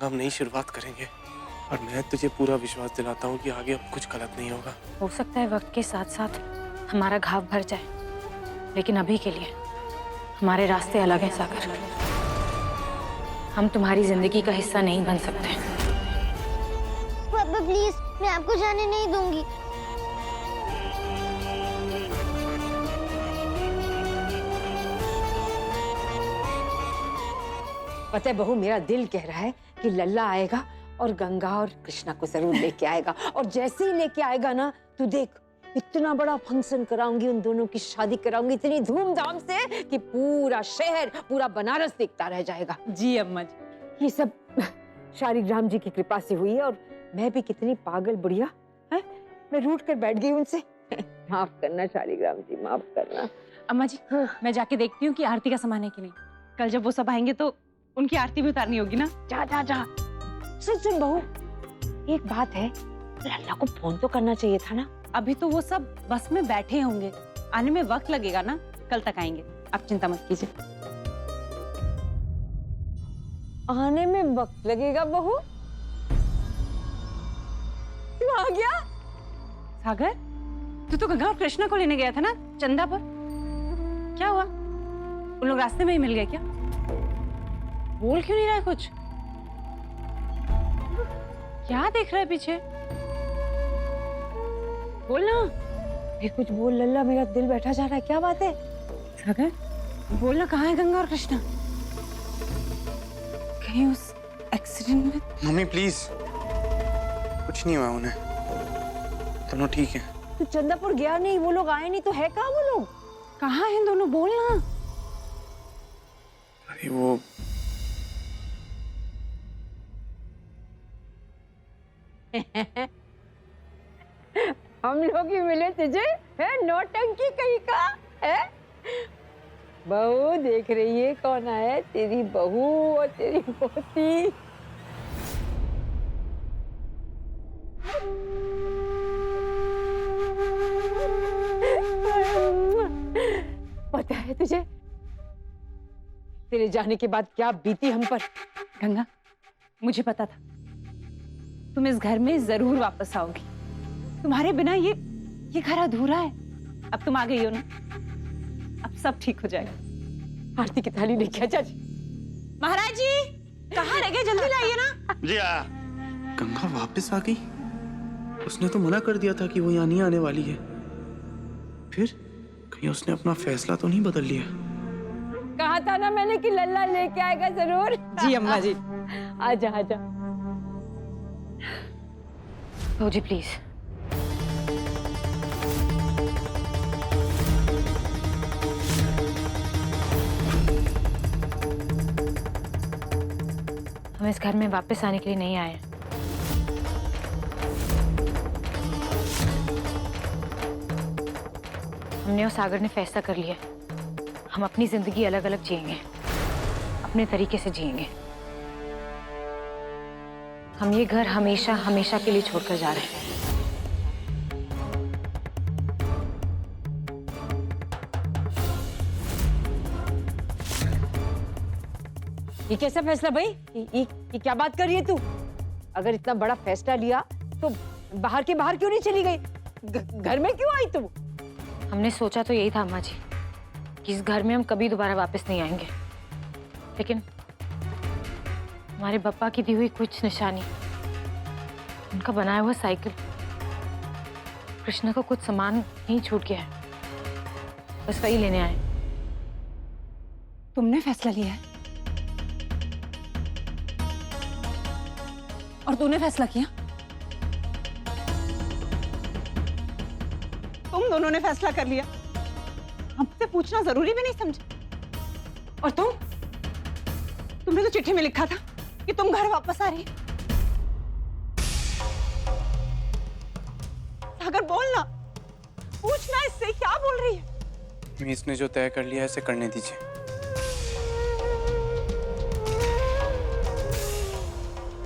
गंगा हम नई शुरुआत करेंगे और मैं तुझे पूरा विश्वास दिलाता हूँ कि आगे अब कुछ गलत नहीं होगा। हो सकता है वक्त के साथ साथ हमारा घाव भर जाए, लेकिन अभी के लिए हमारे रास्ते अलग हैं सागर। हम तुम्हारी जिंदगी का हिस्सा नहीं बन सकते। पापा प्लीज, मैं आपको जाने नहीं दूंगी। पता है बहू, मेरा दिल कह रहा है कि लल्ला आएगा और गंगा और कृष्णा को जरूर लेके आएगा। और जैसे ही लेके आएगा ना, तू देख इतना बड़ा फंक्शन कराऊंगी, उन दोनों की शादी कराऊंगी इतनी धूमधाम से कि पूरा शहर, पूरा बनारस देखता रह जाएगा। जी अम्मा जी। ये सब शालिग्राम जी की कृपा से हुई है। और मैं भी कितनी पागल बुढ़िया है, मैं रूठ कर बैठ गई उनसे। माफ करना शालिग्राम जी, माफ करना। अम्मा जी, मैं जाके देखती हूँ कि आरती का सामान है कि नहीं। कल जब वो सब आएंगे तो उनकी आरती भी उतारनी होगी ना। जा जा जा। सुन बहू, एक बात है, लल्ला को फोन तो करना चाहिए था ना। अभी तो वो सब बस में बैठे होंगे, आने में वक्त लगेगा ना, कल तक आएंगे, आप चिंता मत कीजिए। आने में वक्त लगेगा बहू? तू आ गया? सागर, तू तो गंगा और कृष्णा को लेने गया था ना चंदा पर, क्या हुआ? उन लोग रास्ते में ही मिल गए क्या? बोल क्यों नहीं रहा है कुछ? क्या देख रहा है पीछे? बोल ना। ये कुछ बोल लल्ला, मेरा दिल बैठा जा रहा है। क्या बात है? सागर, बोलना, कहाँ है गंगा और कृष्णा? कहीं उस एक्सीडेंट में? मम्मी प्लीज, कुछ नहीं हुआ उन्हें, दोनों ठीक हैं। तू चंदापुर गया नहीं, वो लोग आए नहीं, तो है कहाँ वो लोग? कहाँ हैं दोनों, बोलना। अरे वो हम लोग ही मिले तुझे, है नौटंकी कहीं का है? बहू देख रही है कौन आया, तेरी बहू और तेरी पोती। पता है तुझे तेरे जाने के बाद क्या बीती हम पर? गंगा, मुझे पता था तुम इस घर में जरूर वापस आओगी। तुम्हारे बिना ये घर अधूरा है। अब तुम आ गई हो ना, अब सब ठीक हो जाएगा। आरती की थाली लेके आ जा। महाराज जी, कहाँ रह गए? जल्दी लाइए ना। जी आ। गंगा वापस आ गई? उसने तो मना कर दिया था कि वो यहाँ नहीं आने वाली है। फिर कहीं उसने अपना फैसला तो नहीं बदल लिया? कहा था ना मैंने कि लल्ला लेके आएगा जरूर। जी अम्मा जी। आजा आजा। बहू जी प्लीज। हम इस घर में वापस आने के लिए नहीं आए। हमने और सागर ने फैसला कर लिया, हम अपनी जिंदगी अलग अलग जिएंगे, अपने तरीके से जिएंगे। हम ये घर हमेशा हमेशा के लिए छोड़कर जा रहे हैं। ये कैसा फैसला भाई? ये क्या बात कर रही है तू? अगर इतना बड़ा फैसला लिया तो बाहर के बाहर क्यों नहीं चली गई? घर में क्यों आई तू? हमने सोचा तो यही था अम्मा जी कि इस घर में हम कभी दोबारा वापस नहीं आएंगे, लेकिन हमारे पापा की दी हुई कुछ निशानी, उनका बनाया हुआ साइकिल, कृष्णा को कुछ सामान नहीं छूट गया है, बस वही लेने आए। तुमने फैसला लिया है और तूने फैसला किया? तुम दोनों ने फैसला कर लिया, हमसे पूछना जरूरी भी नहीं समझा। और तुमने तो चिट्ठी में लिखा था कि तुम घर वापस आ रही। सागर बोलना, पूछना इससे क्या बोल रही है? इसने जो तय कर लिया है इसे करने दीजिए।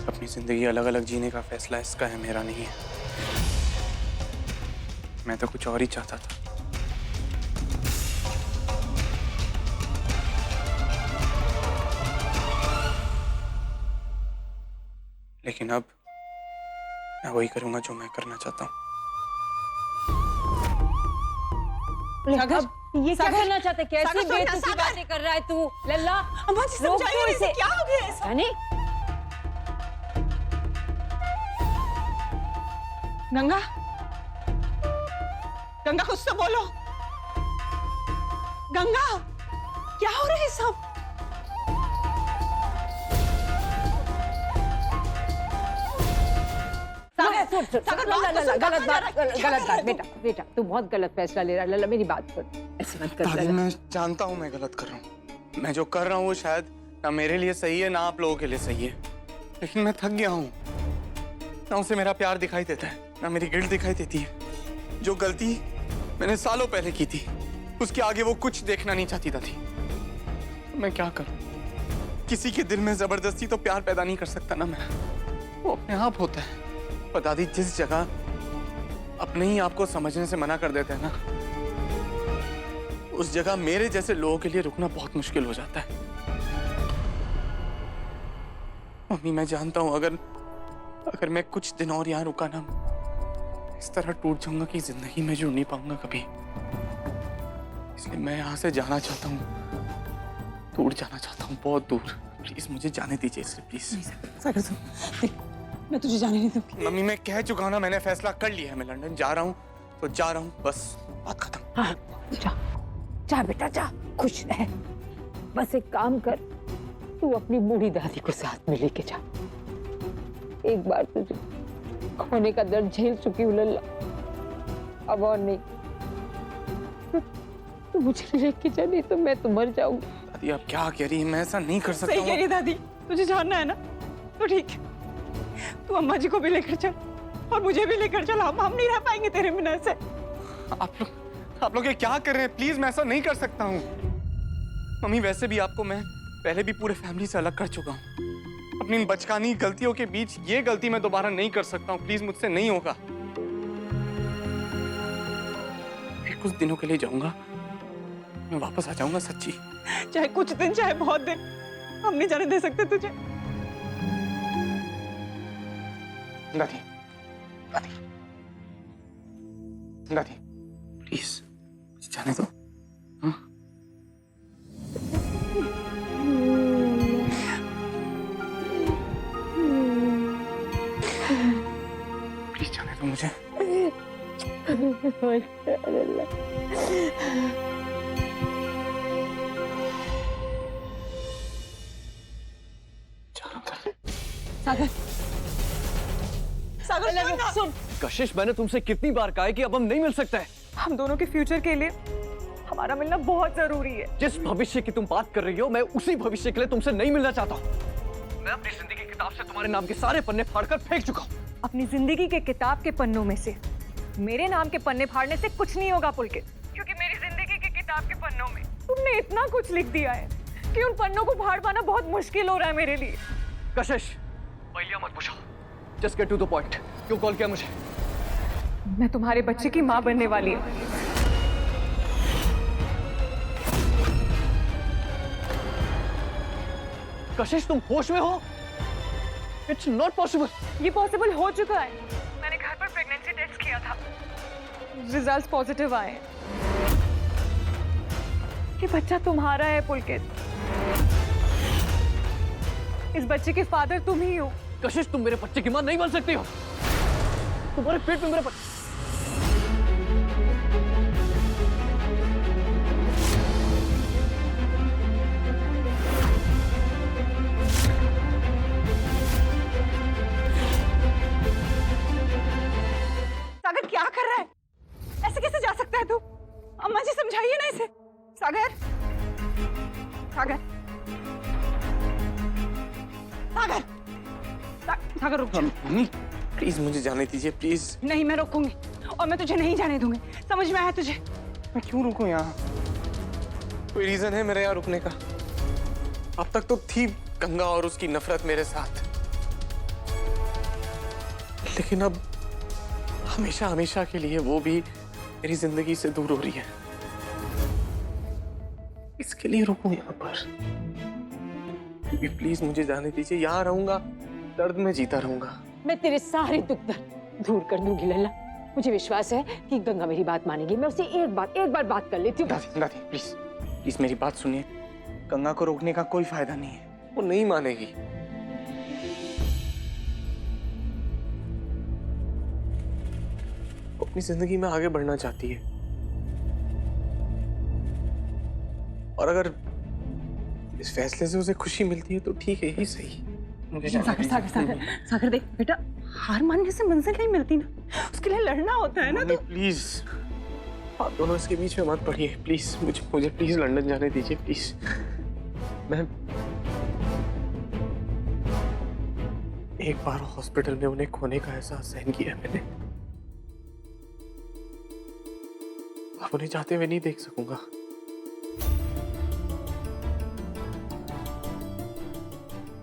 अपनी जिंदगी अलग अलग जीने का फैसला इसका है, मेरा नहीं है। मैं तो कुछ और ही चाहता था। लेकिन अब मैं वही करूंगा जो मैं करना चाहता हूँ। सागर, अब ये क्या सागर, करना चाहते? कैसी सागर, सुनना, बेतुकी सागर। बातें कर रहा है तू? लल्ला अम्मा जी रोक समझाइए दो इसे, क्या हो गया ऐसा? यानी गंगा, गंगा कुछ तो बोलो। गंगा, क्या हो रहा है सब? सागर सुन सुन सागर, लल्ला, बात तो लल्ला, सुन, गलत कहाँ बात जा रहा है? क्या गलत कर रहा है बात बेटा बेटा तू बहुत गलत फैसला ले रहा है। लल्ला मेरी बात सुन, ऐसे मत कर दादी लल्ला। मैं जानता हूँ मैं गलत कर रहा हूँ। मैं जो कर रहा हूँ वो शायद ना मेरे लिए सही है ना आप लोगों के लिए सही है, लेकिन मैं थक गया हूँ। ना उसे मेरा प्यार दिखाई देता है ना मेरी गिल्ट दिखाई देती है। जो गलती मैंने सालों पहले की थी उसके आगे वो कुछ देखना नहीं चाहती थी। मैं क्या करूं? किसी के दिल में जबरदस्ती तो प्यार पैदा नहीं कर सकता ना मैं, वो अपने आप होता है। पर दादी जिस जगह अपने ही आपको समझने से मना कर देते हैं ना, उस जगह मेरे जैसे लोगों के लिए रुकना बहुत मुश्किल हो जाता है। मम्मी मैं जानता हूं अगर मैं कुछ दिन और यहाँ रुका ना, इस तरह टूट जाऊंगा कि जिंदगी में जुड़ नहीं पाऊंगा कभी। इसलिए मैं यहाँ से जाना चाहता हूँ, दूर जाना चाहता हूँ, बहुत दूर। प्लीज मुझे जाने दीजिए इसलिए, प्लीज। सागर सुन, देख, मैं तुझे जाने नहीं दूंगी। मम्मी मैं कह चुका हूँ ना, मैंने फैसला कर लिया है। मैं लंदन जा रहा हूँ तो जा रहा हूँ, बस बात खत्म। हाँ जा जा बेटा जा, खुश रह। बस एक काम कर, तू अपनी बूढ़ी दादी को साथ में लेके जा। एक बार तुझे खोने का दर्द झेल चुकी हूँ लल्ला, अब और नहीं। तू मुझे लेके जा, नहीं तो मैं तो मर जाऊंगी। दादी आप क्या कह रही हैं? मैं ऐसा नहीं कर सकता सही कह हूँ। रही दादी, तुझे जानना है ना तो ठीक है, तू अम्मा जी को भी लेकर चल और मुझे भी लेकर चल। हम नहीं रह पाएंगे तेरे बिना से। आप लोग ये क्या कर रहे हैं? प्लीज मैं ऐसा नहीं कर सकता हूँ। मम्मी वैसे भी आपको मैं पहले भी पूरे फैमिली से अलग कर चुका हूँ। अपनी इन बचकानी गलतियों के बीच ये गलती मैं दोबारा नहीं कर सकता हूँ। प्लीज मुझसे नहीं होगा। मैं कुछ दिनों के लिए जाऊंगा, मैं वापस आ जाऊंगा सच्ची। चाहे कुछ दिन चाहे बहुत दिन, हम नहीं जाने दे सकते तुझे। दादी दादी दादी प्लीज मुझे जाने दो। हाँ? प्लीज जाने दो मुझे। चलो सागर, सागर सुन। कशिश मैंने तुमसे कितनी बार कहा है कि अब हम नहीं मिल सकते हैं। हम दोनों के फ्यूचर के लिए हमारा मिलना बहुत जरूरी है। जिस भविष्य की तुम बात कर रही हो, मैं उसी भविष्य के लिए तुमसे नहीं मिलना चाहता हूँ। मैं अपनी जिंदगी की किताब से तुम्हारे नाम के सारे पन्ने फाड़कर फेंक चुका हूँ। अपनी जिंदगी के किताब के पन्नों में से मेरे नाम के पन्ने फाड़ने से कुछ नहीं होगा पुलकित, क्योंकि मेरी जिंदगी के किताब के पन्नों में तुमने इतना कुछ लिख दिया है कि उन पन्नों को फाड़ पाना बहुत मुश्किल हो रहा है मेरे लिए। कशिश पहले मत पूछो, just get to the point. क्यों कॉल किया मुझे? मैं तुम्हारे बच्चे की माँ बनने वाली हूँ। कशिश तुम होश में हो? It's not possible. ये पॉसिबल हो चुका है। मैंने घर पर प्रेगनेंसी टेस्ट किया था, रिजल्ट्स पॉजिटिव आए। ये बच्चा तुम्हारा है पुलकित। इस बच्चे के फादर तुम ही हो। कशिश तुम मेरे बच्चे की मां नहीं बन सकती हो। तुम्हारे पेट में मेरा सागर क्या कर रहा है? ऐसे कैसे जा सकता है तू? अम्मा जी समझाइए ना इसे। सागर, सागर, सागर, सागर रुक जा। मम्मी प्लीज मुझे जाने दीजिए, प्लीज। नहीं मैं रोकूंगी और मैं तुझे नहीं जाने दूंगी, समझ में आया तुझे? मैं क्यों रुकूं यहाँ? कोई रीजन है मेरे यहाँ रुकने का? अब तक तो थी गंगा और उसकी नफरत मेरे साथ, लेकिन अब हमेशा हमेशा के लिए वो भी मेरी जिंदगी से दूर हो रही है। इसके लिए रुकूं यहाँ पर? प्लीज मुझे जाने दीजिए। यहाँ रहूंगा दर्द में जीता रहूंगा। मैं तेरे सारे दुख दर्द दूर कर दूंगी लल्ला। मुझे विश्वास है कि गंगा मेरी बात मानेगी। मैं उससे एक बार बात कर लेती हूँ। दादी दादी प्लीज प्लीज मेरी बात सुनिए। गंगा को रोकने का कोई फायदा नहीं है, वो नहीं मानेगी। वो अपनी जिंदगी में आगे बढ़ना चाहती है, और अगर इस फैसले से उसे खुशी मिलती है तो ठीक है, यही सही। मुझे सागर सागर सागर सागर देख बेटा, हार मानने से मंजिल नहीं मिलती ना, उसके लिए लड़ना होता है ना। तो प्लीज आप दोनों इसके बीच में मत पड़िए प्लीज। मुझे प्लीज लंदन जाने दीजिए प्लीज। मैं एक बार हॉस्पिटल में उन्हें खोने का एहसास सहन किया मैंने, अब उन्हें जाते हुए नहीं देख सकूंगा।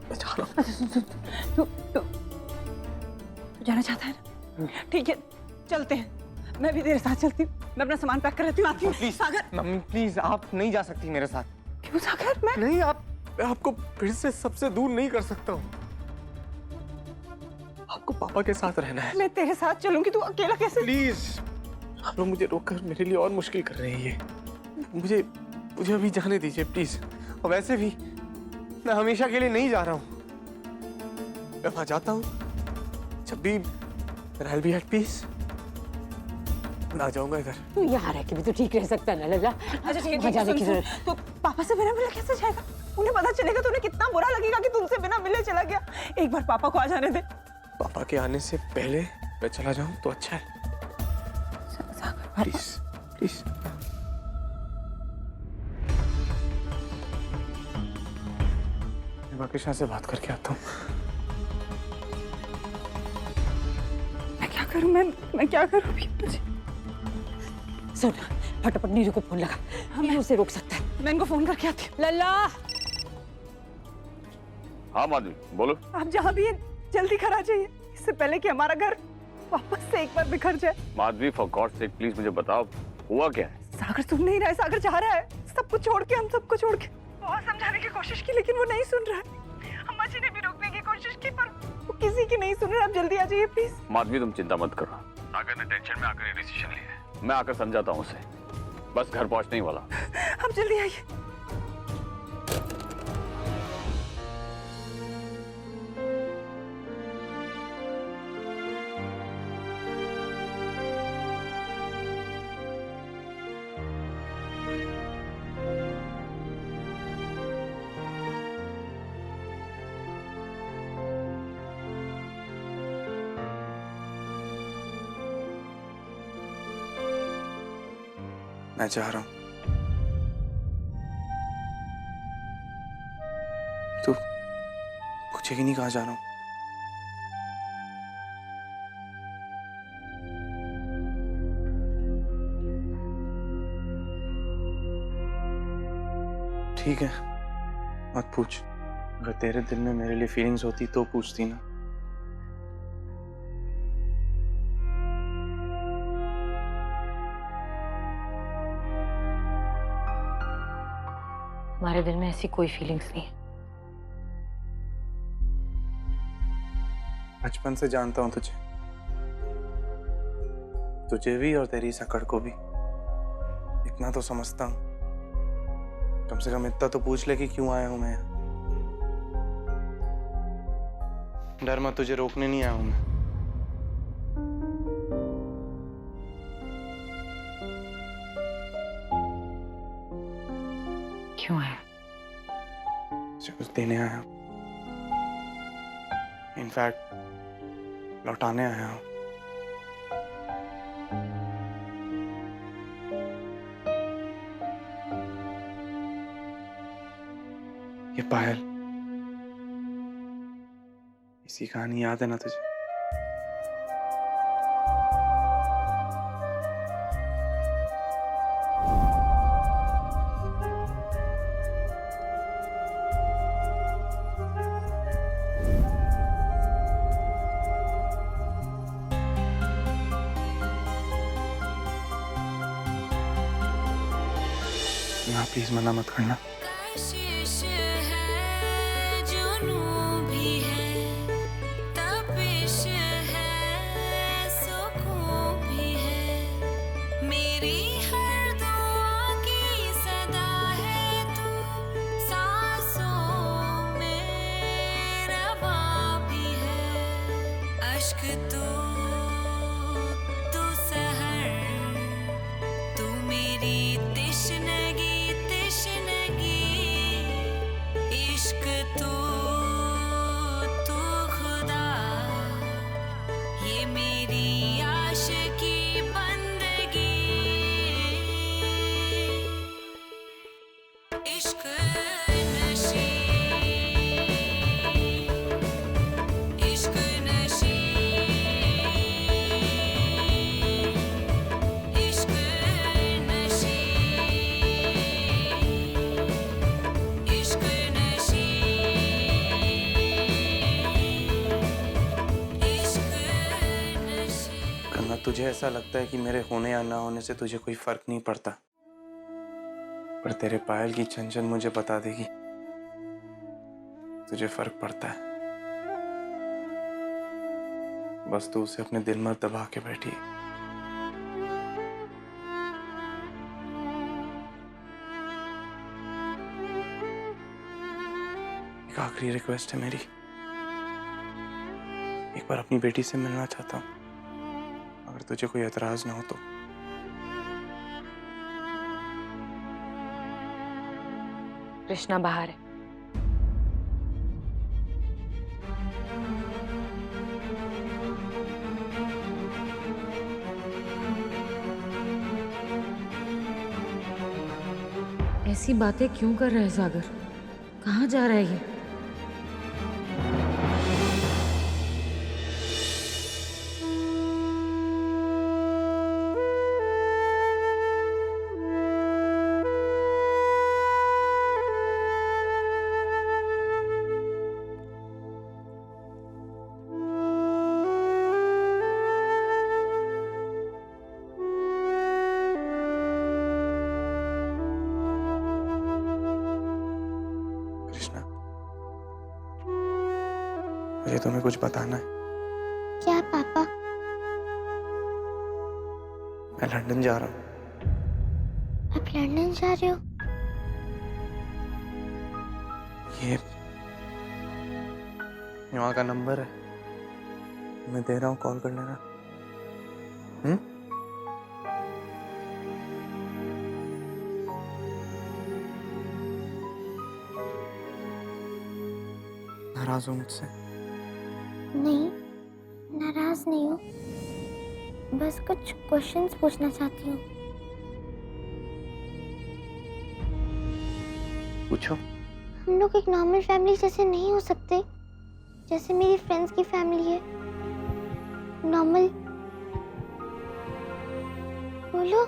मैं जा रहा हूं। तू जाना चाहता है ना? ठीक है, चलते हैं। मैं भी तेरे साथ चलती हूँ। मैं अपना सामान पैक कर लेती हूँ, आती हूँ। प्लीज सागर, मम्मी प्लीज, आप नहीं जा सकती मेरे साथ। क्यों सागर? मैं नहीं, मैं आपको फिर से सबसे दूर नहीं कर सकता हूँ। आपको पापा के साथ रहना है। मैं तेरे साथ चलूंगी, तू अकेला कैसे? प्लीज, आप लोग मुझे रोककर मेरे लिए और मुश्किल कर रहे हैं ये। मुझे अभी जाने दीजिए प्लीज। और वैसे भी मैं हमेशा के लिए नहीं जा रहा हूँ। मैं वहां जाता हूँ जब भी I'll be at peace, मैं आ जाऊंगा इधर। तू यहाँ रह के भी तो ठीक रह सकता ना लल्ला। अच्छा ठीक है, वहाँ जाने की जरूरत। तो पापा से बिना मिले कैसे जाएगा? उन्हें पता चलेगा तो उन्हें कितना बुरा लगेगा कि तुमसे बिना मिले चला गया। एक बार पापा को आ जाने दे। पापा के आने से पहले मैं चला जाऊं तो अच्छा है। Please please. मैं कृष्णा से बात करके आता हूँ। मैं क्या करूं अभी? मुझे सुन, फटाफट नीरू को फोन लगा, हमें उसे रोक सकता है। मैं इनको फोन करके आती हूँ। लल्ला। हाँ माधवी बोलो। आप जहाँ भी हैं जल्दी घर आ जाइए, इससे पहले कि हमारा घर वापस से एक बार बिखर जाए। Madhavi for God sake please मुझे बताओ हुआ क्या है? सागर सुन नहीं रहा है, सागर चाह रहा है सब कुछ छोड़ के, हम सबको छोड़ के। बहुत समझाने की कोशिश की लेकिन वो नहीं सुन रहा है। अम्मा जी ने भी रोकने की कोशिश की पर वो किसी की नहीं सुन रहा। आप जल्दी आ जाइए प्लीज। माधवी तुम चिंता मत करो, सागर ने टेंशन में आकर ये डिसीजन लिया है। मैं आकर समझाता हूँ उसे, बस घर पहुँचने ही वाला। आप जल्दी आइए। मैं जा रहा हूं। तू पूछेगी नहीं कहाँ जा रहा हूं? ठीक है, मत पूछ। अगर तेरे दिल में मेरे लिए फीलिंग्स होती तो पूछती ना। हमारे दिल में ऐसी कोई फीलिंग्स नहीं है। बचपन से जानता हूं तुझे भी और तेरी सकड़ को भी। इतना तो समझता हूं, कम से कम इतना तो पूछ ले कि क्यों आया हूं मैं यहाँ। डर मत, तुझे रोकने नहीं आया हूं मैं। क्यों आया? कुछ देने आया हूं, इनफैक्ट लौटाने आया हूं। ये पायल, इसकी कहानी याद है ना तुझे? ना प्लीज मना मत करना। कशिश है जुनून भी है अश्क तू सहर, तू मेरी तिश्नगी तिश्नगी, इश्क तू खुदा, ये मेरी आशिकी बंदगी, इश्क नशी, इश्क नशी, इश्क नशी, इश्क नशी, इश्क नशी। गंगा, तुझे ऐसा लगता है कि मेरे होने या ना होने से तुझे कोई फर्क नहीं पड़ता, पर तेरे पायल की छन-छन मुझे बता देगी तुझे फर्क पड़ता है। बस तू उसे अपने दिल में दबा के बैठी है। एक आखिरी रिक्वेस्ट है मेरी, एक बार अपनी बेटी से मिलना चाहता हूँ, अगर तुझे कोई एतराज ना हो तो। कृष्णा बाहर है। ऐसी बातें क्यों कर रहा है सागर? कहाँ जा रहा है ये? कृष्णा, मुझे तुम्हें कुछ बताना है। क्या पापा? मैं लंदन जा रहा हूँ। आप लंदन जा रहे हो? ये वहाँ का नंबर है, मैं दे रहा हूँ, कॉल कर लेना। नाराज हो मुझसे? नहीं, नाराज नहीं हूँ, बस कुछ क्वेश्चंस पूछना चाहती हूँ। पूछो। हम लोग एक नॉर्मल फैमिली जैसे नहीं हो सकते, जैसे मेरी फ्रेंड्स की फैमिली है। नॉर्मल बोलो।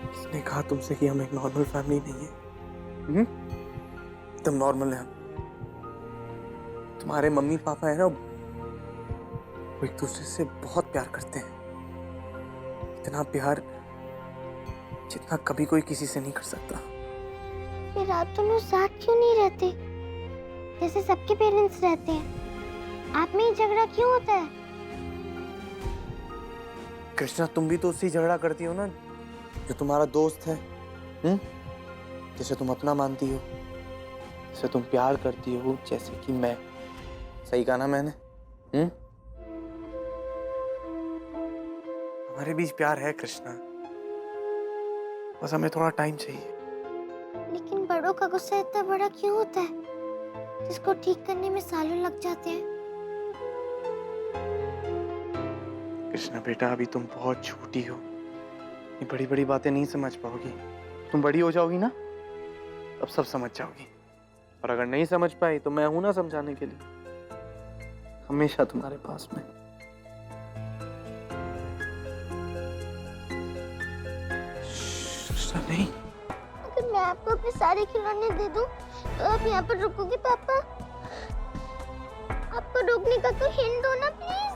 किसने कहा तुमसे कि हम एक नॉर्मल फैमिली नहीं है? तुम नॉर्मल है। तुम्हारे मम्मी पापा है ना, वो एक दूसरे से बहुत प्यार करते हैं, इतना प्यार जितना कभी कोई किसी से नहीं कर सकता। फिर आप दोनों साथ क्यों नहीं रहते जैसे सबके पेरेंट्स रहते हैं? आप में ही झगड़ा क्यों होता है? कृष्णा, तुम भी तो उससे झगड़ा करती हो ना, जो तुम्हारा दोस्त है, जैसे तुम अपना मानती हो, जैसे तुम प्यार करती हो, जैसे कि मैं। सही कहा ना मैंने? हमारे बीच प्यार है कृष्णा, बस हमें थोड़ा टाइम चाहिए। लेकिन बड़ों का गुस्सा इतना बड़ा क्यों होता है, जिसको ठीक करने में सालों लग जाते हैं? कृष्णा बेटा, अभी तुम बहुत छोटी हो, ये बड़ी बड़ी बातें नहीं समझ पाओगी। तुम बड़ी हो जाओगी ना, तब सब समझ जाओगी। और अगर नहीं समझ पाई तो मैं हूं ना समझाने के लिए, हमेशा तुम्हारे पास में। कृष्णा नहीं। अगर मैं आपको अपने सारे खिलौने दे दूं, तो आप यहाँ पर रुकोगे पापा? आपको रोकने का तो हिंट दो ना प्लीज।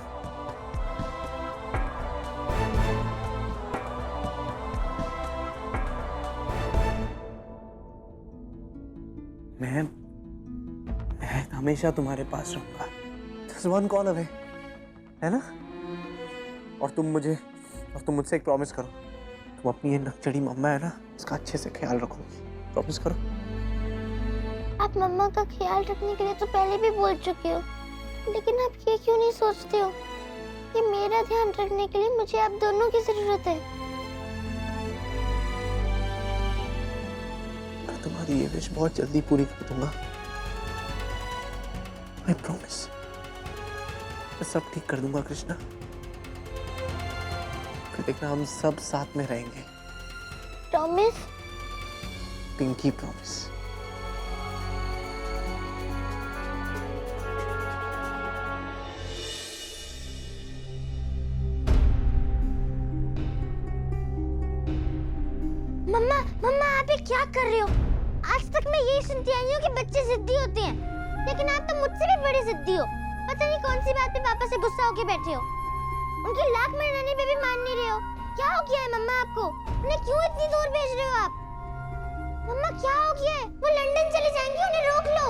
मैं हमेशा तुम्हारे पास रहूंगा। Just one call away, है ना? और तुम मुझसे एक प्रॉमिस करो, तुम अपनी ये नकचड़ी मम्मा है ना, उसका अच्छे से ख्याल रखोगी। प्रॉमिस करो। आप मम्मा का ख्याल रखने के लिए तो पहले भी बोल चुके हो, लेकिन आप ये क्यों नहीं सोचते हो कि मेरा ध्यान रखने के लिए मुझे आप दोनों की जरूरत है। मैं तुम्हारी ये विश बहुत जल्दी पूरी कर दूंगा। I promise। मैं सब ठीक कर दूंगा कृष्णा। फिर देखना हम सब साथ में रहेंगे। Promise? Pinky promise. Mumma mumma आप ये क्या कर रहे हो? आज तक मैं यही सुनती आई हूँ कि बच्चे जिद्दी होते हैं, लेकिन आप तो मुझसे भी बड़ी जिद्दी हो। पता नहीं कौन सी बात पे पापा से गुस्सा होके बैठे हो। उनकी लाख मनाने पे भी मान नहीं रहे हो। क्या हो गया है मम्मा आपको? उन्हें क्यों इतनी दूर भेज रहे हो आप? मम्मा क्या हो गया है? वो लंदन चले जाएंगे, उन्हें रोक लो।